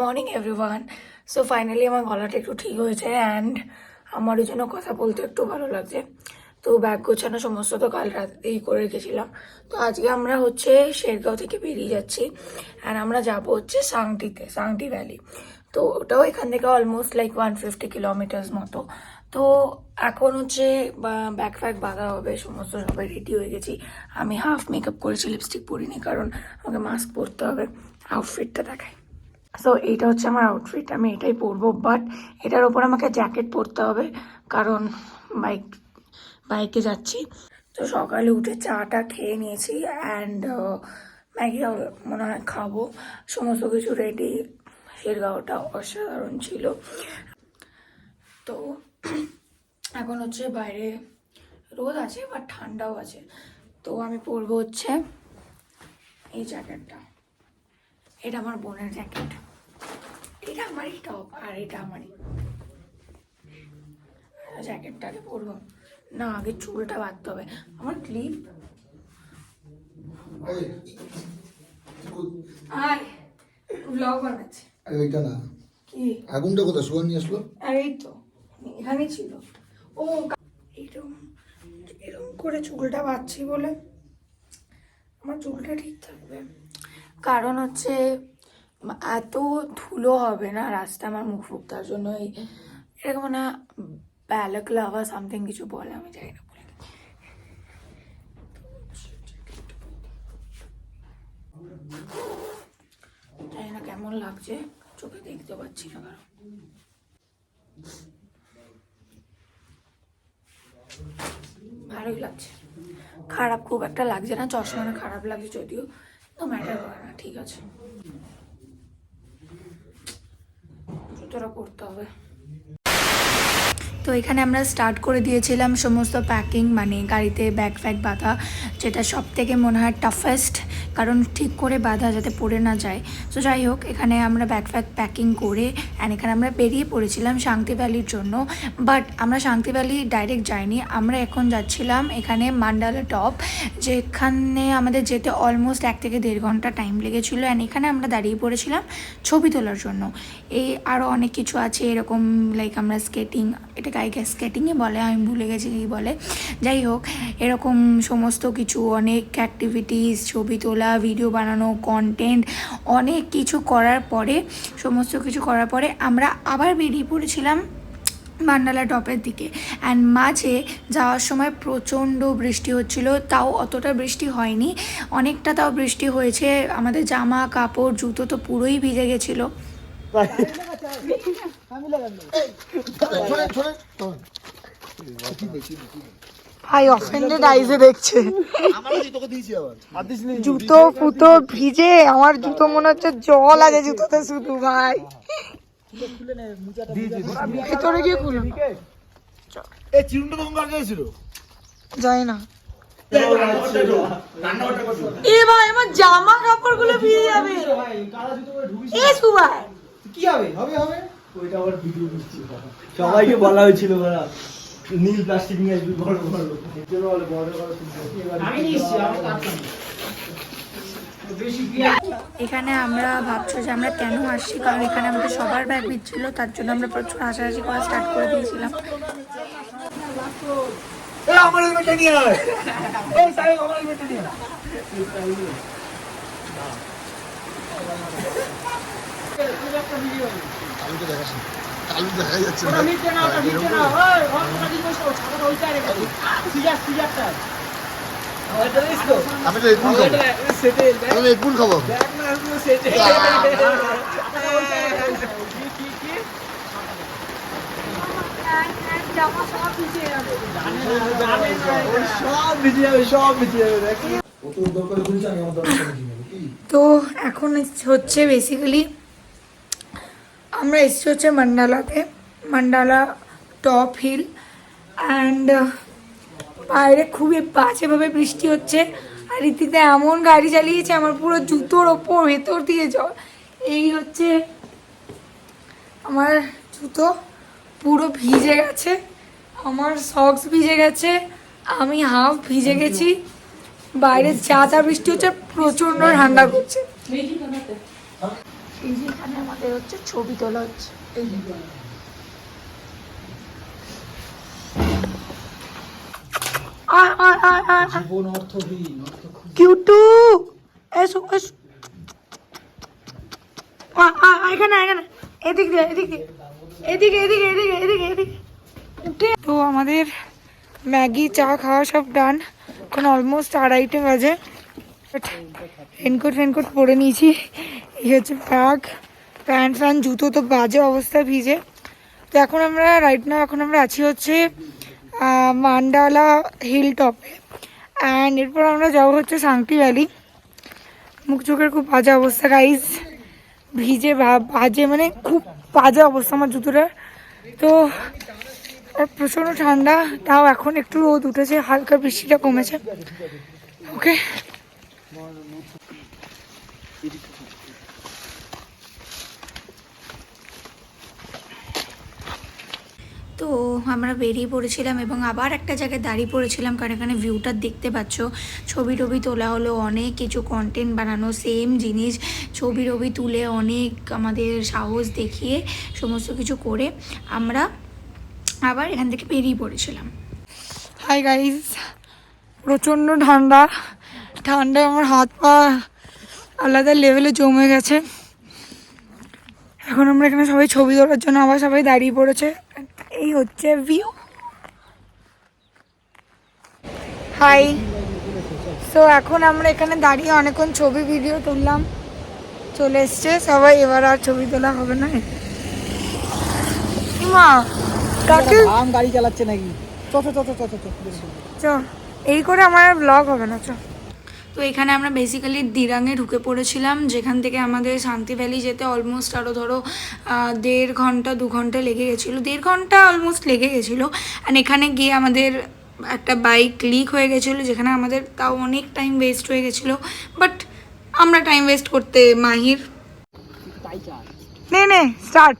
Morning everyone. So finally আমার গলাটা একটু ঠিক হয়েছে অ্যান্ড আমার ওই জন্য কথা বলতে একটু ভালো লাগছে। তো ব্যাগ গোছানো সমস্ত তো কাল রাতেই করে রেখেছিলাম। তো আজকে আমরা হচ্ছে শেরগাঁও থেকে বেরিয়ে যাচ্ছি অ্যান্ড আমরা যাবো হচ্ছে সাংটি ভ্যালি। তো ওটাও এখান থেকে অলমোস্ট লাইক 150 কিলোমিটার্স মতো। তো এখন হচ্ছে ব্যাগ ফ্যাগ বাঁধা হবে, সমস্ত সবাই রেডি হয়ে গেছি। আমি হাফ মেকআপ করেছি, লিপস্টিক পরিনি কারণ আমাকে মাস্ক পরতে হবে। আউটফিটটা দেখাই। সো এইটা হচ্ছে আমার আউটফিট, আমি এটাই পরবো, বাট এটার ওপর আমাকে জ্যাকেট পরতে হবে কারণ বাইকে যাচ্ছি। তো সকালে উঠে চাটা খেয়ে নিয়েছি অ্যান্ড ম্যাগিটাও মনে হয় খাবো। সমস্ত কিছু রেডি। শেরগাঁওটা অসাধারণ ছিল। তো এখন হচ্ছে বাইরে রোদ আছে বাট ঠান্ডাও আছে। তো আমি পরবো হচ্ছে এই জ্যাকেটটা। এটা আমার বোনের জ্যাকেট, এটা আমারই টপ আর এটা আমারই। জ্যাকেটটাকে পরবো না, আগে চুলটা বাঁধতে হবে। আমার ক্লিপ আর ব্লগ বানাচ্ছে। এইটা না, কি আগুনটা কোথায় সোয়া নিয়ে আসলো? এই তো এখানেই ছিল। ও এরকম এরকম করে চুলটা বাঁধছি বলে আমার চুলটা ঠিক থাকবে, কারণ হচ্ছে এত ধুলো হবে না রাস্তা আমার মুখ ফুক, তার জন্য এই এরকম না ব্যালাক্লাভা সামথিং কিছু বলে, আমি জানি না বলে। জানি না কেমন লাগছে, চোখে দেখতে পাচ্ছি না কারণ। ভালোই লাগছে, খারাপ খুব একটা লাগছে না। চশমাটা খারাপ লাগছে যদিও, তো ম্যাটার করে না, ঠিক আছে। জুতোটা পরতে হবে। তো এখানে আমরা স্টার্ট করে দিয়েছিলাম সমস্ত প্যাকিং, মানে গাড়িতে ব্যাগ ফ্যাগ বাঁধা, যেটা সব থেকে মনে হয় টাফেস্ট, কারণ ঠিক করে বাঁধা যাতে পড়ে না যায়। তো যাই হোক, এখানে আমরা ব্যাগ ফ্যাগ প্যাকিং করে অ্যান্ড এখানে আমরা বেরিয়ে পড়েছিলাম শান্তি ভ্যালির জন্য। বাট আমরা শান্তি ভ্যালি ডাইরেক্ট যাইনি, আমরা এখন যাচ্ছিলাম এখানে মান্ডালা টপ, যেখানে আমাদের যেতে অলমোস্ট 1 থেকে 1.5 ঘন্টা টাইম লেগেছিলো। অ্যান্ড এখানে আমরা দাঁড়িয়ে পড়েছিলাম ছবি তোলার জন্য। এই আরও অনেক কিছু আছে এরকম, লাইক আমরা স্কেটিং, এটা গাইকে স্কেটিংয়ে বলে, আমি ভুলে গেছি কী বলে। যাই হোক, এরকম সমস্ত কিছু অনেক অ্যাক্টিভিটিস, ছবি তোলা, ভিডিও বানানো, কন্টেন্ট, অনেক কিছু করার পরে, সমস্ত কিছু করার পরে আমরা আবার বেরিয়ে পড়েছিলাম মান্ডালা টপের দিকে। অ্যান্ড মাঝে যাওয়ার সময় প্রচণ্ড বৃষ্টি হচ্ছিল, তাও অতটা বৃষ্টি হয়নি, অনেকটা তাও বৃষ্টি হয়েছে। আমাদের জামা কাপড় জুতো তো পুরোই ভিজে গেছিলো। ভাই অফেন্ডেড আইজে দেখছে, জুতো ফুতো ভিজে, আমার জুতো মনে হচ্ছে জল আছে জুতোতে শুধু। ভাই ভিতরে গিয়ে খুলো, যাই না। এ ভাই আমার জামা কাপড় গুলো ভিজে যাবে। এ সুভাই কি হবে হবে হবে, ওইটা আবার ভিডিও করছি। সবাইকে বলা হয়েছিল ওরা নীল প্লাস্টিক নিয়ে আসবি, বড় বড় এর জন্য বলে বড় বড় আমি নিচ্ছি আমার কাছে। এখানে আমরা ভাবছো যে আমরা কেন আসছি, কারণ এখানে আমাদের সবার ব্যাগ দিচ্ছিল, তার জন্য আমরা প্রচুর হাসাহাসি করা স্টার্ট করে দিয়েছিলাম। আমার হেলমেটটা নিয়ে আয়, এই সাহেব আমার হেলমেটটা নিয়ে আয়। আলু তো দেখাচ্ছি, আলু দেখা যাচ্ছে না। আমি তো একুল খাবো, আমি একুল খাবো। তো এখন হচ্ছে বেসিক্যালি আমরা এসেছি হচ্ছে মান্ডালা টপ হিল। অ্যান্ড বাইরে খুবই বাজেভাবে বৃষ্টি হচ্ছে, আর রীতিতে এমন গাড়ি চালিয়েছে আমার পুরো জুতোর ওপর ভেতর দিয়ে যাওয়া। এই হচ্ছে আমার জুতো পুরো ভিজে গেছে, আমার সক্স ভিজে গেছে, আমি হাফ ভিজে গেছি। বাইরে যা যা বৃষ্টি হচ্ছে, প্রচণ্ড ঠান্ডা করছে। এই যে এখানে আমাদের হচ্ছে ছবি তোলা হচ্ছে, এই যে জীবন অর্থহীন, কিউটু এসো এসো, এখানে এখানে, এদিক দিয়ে এদিক দিয়ে, এদিকে এদিকে এদিকে এদিকে এদিকে উঠে। তো আমাদের ম্যাগি চা খাওয়া সব ডান, এখন অলমোস্ট 2:30 বাজে। রেনকোট ফেনকোট পরে নিয়েছি, এই হচ্ছে ব্যাগ, প্যান্ট ফ্যান, জুতো তো বাজে অবস্থায় ভিজে। তো এখন আমরা এখন আমরা আছি হচ্ছে মান্ডালা হিল টপে, অ্যান্ড এরপর আমরা যাবো হচ্ছে সাংটি ভ্যালি। মুখ চোখের খুব বাজে অবস্থা গাইজ, ভিজে বাজে মানে খুব বাজে অবস্থা আমার জুতোটার। তো আর প্রচণ্ড ঠান্ডা, তাও এখন একটু রোদ উঠেছে, হালকা বৃষ্টিটা কমেছে। ওকে, তো আমরা বেরিয়ে পড়েছিলাম এবং আবার একটা জায়গায় দাঁড়িয়ে পড়েছিলাম, কারণ এখানে ভিউটা দেখতে পাচ্ছ। ছবি টবি তোলা হলো, অনেক কিছু কন্টেন্ট বানানো, সেম জিনিস ছবি টবি তুলে অনেক আমাদের সাহস দেখিয়ে সমস্ত কিছু করে আমরা আবার এখান থেকে বেরিয়ে পড়েছিলাম। হাই গাইজ, প্রচণ্ড ঠান্ডা, ঠান্ডায় আমার হাত পা আলাদা লেভেলে জমে গেছে। এখন আমরা এখানে সবাই ছবি তোলার জন্য আবার সবাই দাঁড়িয়ে পড়েছে। এই হচ্ছে ভিউ। হাই, সো এখন আমরা এখানে দাঁড়িয়ে অনেকক্ষণ ছবি ভিডিও তুললাম, চলে এসছে সবাই, এবার আর ছবি তোলা হবে না। মা কাকে গাড়ি চালাচ্ছে নাকি? চ, এই করে আমার ব্লগ হবে না। চ, তো এখানে আমরা বেসিক্যালি দিরাঙে ঢুকে পড়েছিলাম, যেখান থেকে আমাদের শান্তি ভ্যালি যেতে অলমোস্ট আরও ধরো 1.5 ঘন্টা 2 ঘন্টা লেগে গেছিলো, 1.5 ঘন্টা অলমোস্ট লেগে গেছিলো। অ্যান্ড এখানে গিয়ে আমাদের একটা বাইক লিক হয়ে গেছিলো, যেখানে আমাদের তাও অনেক টাইম ওয়েস্ট হয়ে গেছিলো, বাট আমরা টাইম ওয়েস্ট করতে মাহির। নে স্টার্ট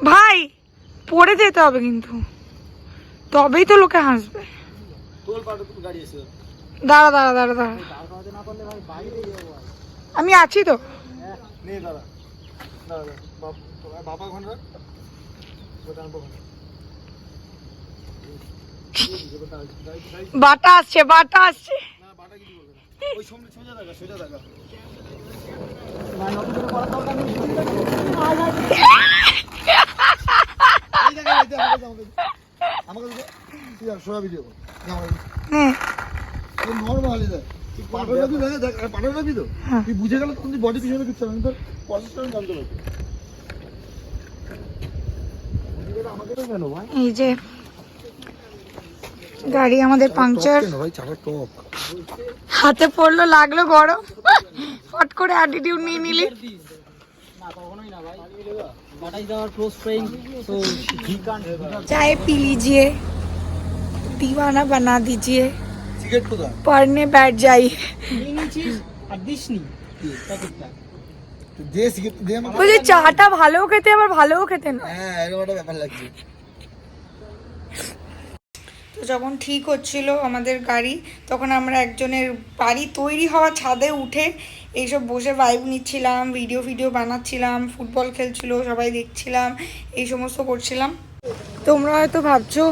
ভাই, পড়ে যেতে হবে কিন্তু, তবেই তো লোকে হাসবে। দাঁড়া দাঁড়া দাঁড়া দাঁড়া, আমি আছি তো। বাটা আসছে, বাটা আসছে। বুঝে গেল তখন বডি পিছনে দিচ্ছে, আমি তোর প্রসেসটা জানতে পারছি। এই যে গাড়ি আমাদের পাংচার, হাতে পড়লো, লাগলো গরম, ফট করে অ্যাটিটিউড নিয়ে নিলি। चाय पी लीजिए, दीवाना बना दीजिए, पढ़ने बैठ जाइए। বলছি চাটা ভালো খেতে, আবার ভালোও খেতে না। তো যখন ঠিক হচ্ছিল আমাদের গাড়ি, তখন আমরা একজনের বাড়ি তৈরি হওয়া ছাদে উঠে এইসব বসে ভাইব নিচ্ছিলাম, ভিডিও বানাচ্ছিলাম, ফুটবল খেলছিল সবাই দেখছিলাম, এই সমস্ত করছিলাম। তোমরা হয়তো ভাবছো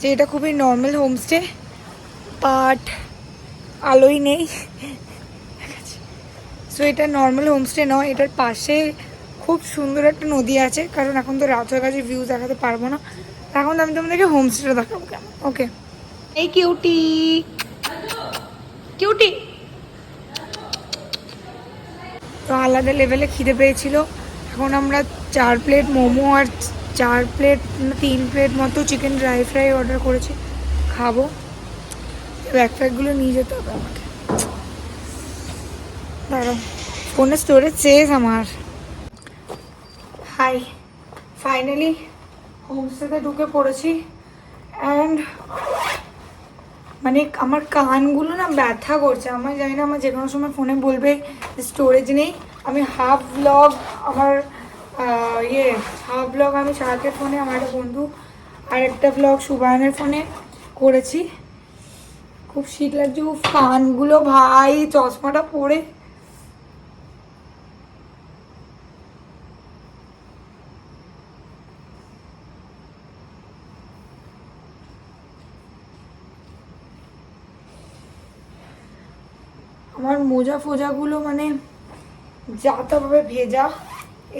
যে এটা খুবই নর্মাল হোমস্টে, বাট আলোই নেই। সো এটা নর্মাল হোমস্টে নয়, এটার পাশে খুব সুন্দর একটা নদী আছে, কারণ এখন তো রাত হয়ে গেছে, ভিউ দেখাতে পারবো না। এখন আমি তোমাদেরকে হোমস্টেটা দেখাবো কেমন। ওকে, এই কিউটি কিউটি তো আলাদা লেভেলে খিদে পেয়েছিল। এখন আমরা 4 প্লেট মোমো আর 4 প্লেট 3 প্লেট মতো চিকেন ড্রাই ফ্রাই অর্ডার করেছি, খাবো। ব্যাকপ্যাকগুলো নিয়ে যেতে হবে আমাকে। দাঁড়াও, ফোনের স্টোরেজ শেষ আমার। হাই, ফাইনালি হোমস্টেতে ঢুকে পড়েছি, অ্যান্ড মানে আমার কানগুলো না ব্যথা করছে। আমার জানি না, আমার যে কোনো সময় ফোনে বলবে স্টোরেজ নেই। আমি হাফ ব্লগ আমি শাহাকের ফোনে, আমার একটা বন্ধু, আর একটা ব্লগ সুবায়নের ফোনে করেছি। খুব শীত লাগছে, কানগুলো ভাই, চশমাটা পরে আমার মোজা ফোজাগুলো মানে যাতাভাবে ভেজা,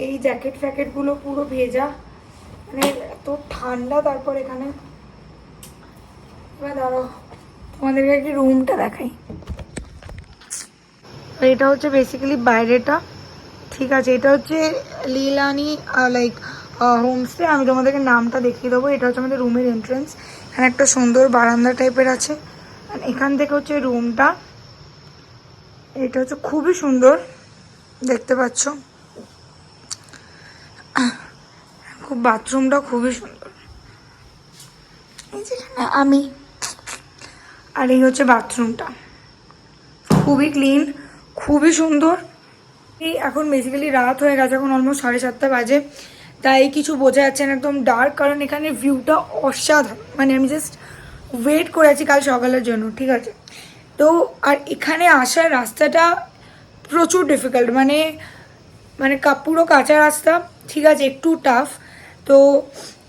এই জ্যাকেট ফ্যাকেটগুলো পুরো ভেজা, মানে এত ঠান্ডা। তারপর এখানে এবার দাঁড়াও তোমাদেরকে কি রুমটা দেখাই। এটা হচ্ছে বেসিক্যালি বাইরেটা, ঠিক আছে। এটা হচ্ছে লীলানি লাইক হোমস্টে। আমি তোমাদেরকে নামটা দেখিয়ে দেবো। এটা হচ্ছে আমাদের রুমের এন্ট্রেন্স। এখানে একটা সুন্দর বারান্দা টাইপের আছে, আর এখান থেকে হচ্ছে রুমটা। এটা হচ্ছে খুবই সুন্দর, দেখতে পাচ্ছ, খুব বাথরুমটা খুবই সুন্দর। এই যেখানে আমি, আর এই হচ্ছে বাথরুমটা, খুবই ক্লিন, খুবই সুন্দর। এই এখন বেসিক্যালি রাত হয়ে গেছে, এখন অলমোস্ট 7:30 বাজে, তাই কিছু বোঝা যাচ্ছে না, একদম ডার্ক। কারণ এখানে ভিউটা অসাধারণ, মানে আমি জাস্ট ওয়েট করে আছি কাল সকালের জন্য, ঠিক আছে। তো আর এখানে আসার রাস্তাটা প্রচুর ডিফিকাল্ট, মানে পুরো কাঁচা রাস্তা, ঠিক আছে, একটু টাফ। তো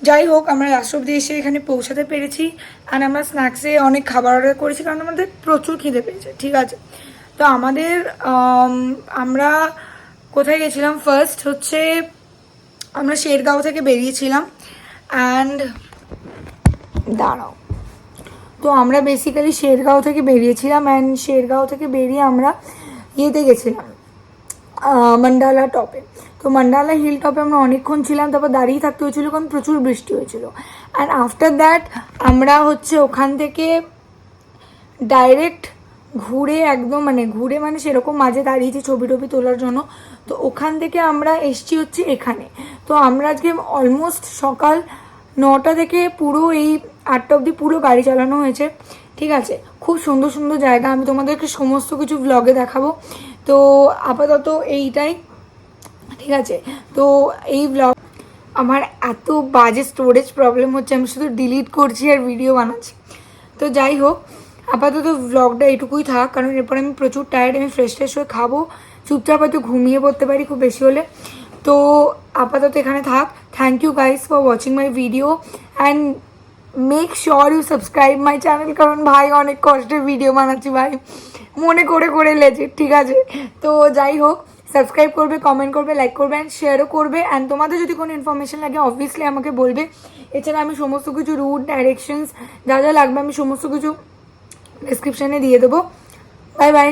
যাই হোক, আমরা লাস্ট অব্দি এসে এখানে পৌঁছাতে পেরেছি। আর আমরা স্ন্যাক্সে অনেক খাবার অর্ডার করেছি, কারণ আমাদের প্রচুর খিদে পেয়েছে, ঠিক আছে। তো আমাদের আমরা কোথায় গেছিলাম, ফার্স্ট হচ্ছে আমরা শেরগাঁও থেকে বেরিয়েছিলাম। অ্যান্ড দাঁড়াও, তো আমরা বেসিক্যালি শেরগাঁও থেকে বেরিয়েছিলাম। অ্যান্ড শেরগাঁও থেকে বেরিয়ে আমরা ইয়েতে গেছিলাম মান্ডালা টপে। তো মান্ডালা হিল টপে আমরা অনেকক্ষণ ছিলাম, তারপর দাঁড়িয়ে থাকতে হয়েছিল কারণ প্রচুর বৃষ্টি হয়েছিল। অ্যান্ড আফটার দ্যাট আমরা হচ্ছে ওখান থেকে ডাইরেক্ট ঘুরে একদম ঘুরে সেরকম মাঝে দাঁড়িয়েছি ছবি টবি তোলার জন্য। তো ওখান থেকে আমরা এসছি হচ্ছে এখানে। তো আমরা আজকে অলমোস্ট সকাল 9টা থেকে পুরো এই 8টা অবধি পুরো গাড়ি চালানো হয়েছে, ঠিক আছে। খুব সুন্দর সুন্দর জায়গা, আমি তোমাদেরকে সমস্ত কিছু ব্লগে দেখাবো। তো আপাতত এইটাই, ঠিক আছে। তো এই ব্লগ আমার এত বাজে স্টোরেজ প্রবলেম হচ্ছে, আমি শুধু ডিলিট করছি আর ভিডিও বানাচ্ছি। তো যাই হোক, আপাতত ব্লগটা এটুকুই থাক, কারণ এরপর আমি প্রচুর টায়ার্ড, আমি ফ্রেশ ট্রেশ হয়ে খাবো, চুপচাপ হয়তো ঘুমিয়ে পড়তে পারি খুব বেশি হলে। তো আপাতত এখানে থাক। Thank you guys for watching my video and make sure you subscribe my channel, কারণ ভাই অনেক কষ্টে ভিডিও বানাচ্ছি ভাই, মনে করে করে লেজে, ঠিক আছে। তো যাই হোক, সাবস্ক্রাইব করবে, কমেন্ট করবে, লাইক করবে অ্যান্ড শেয়ারও করবে। অ্যান্ড তোমাদের যদি কোনো ইনফরমেশন লাগে অবভিয়াসলি আমাকে বলবে। এছাড়া আমি সমস্ত কিছু রুট ডাইরেকশনস যা যা লাগবে আমি সমস্ত কিছু ডিসক্রিপশানে দিয়ে দেবো। Bye bye.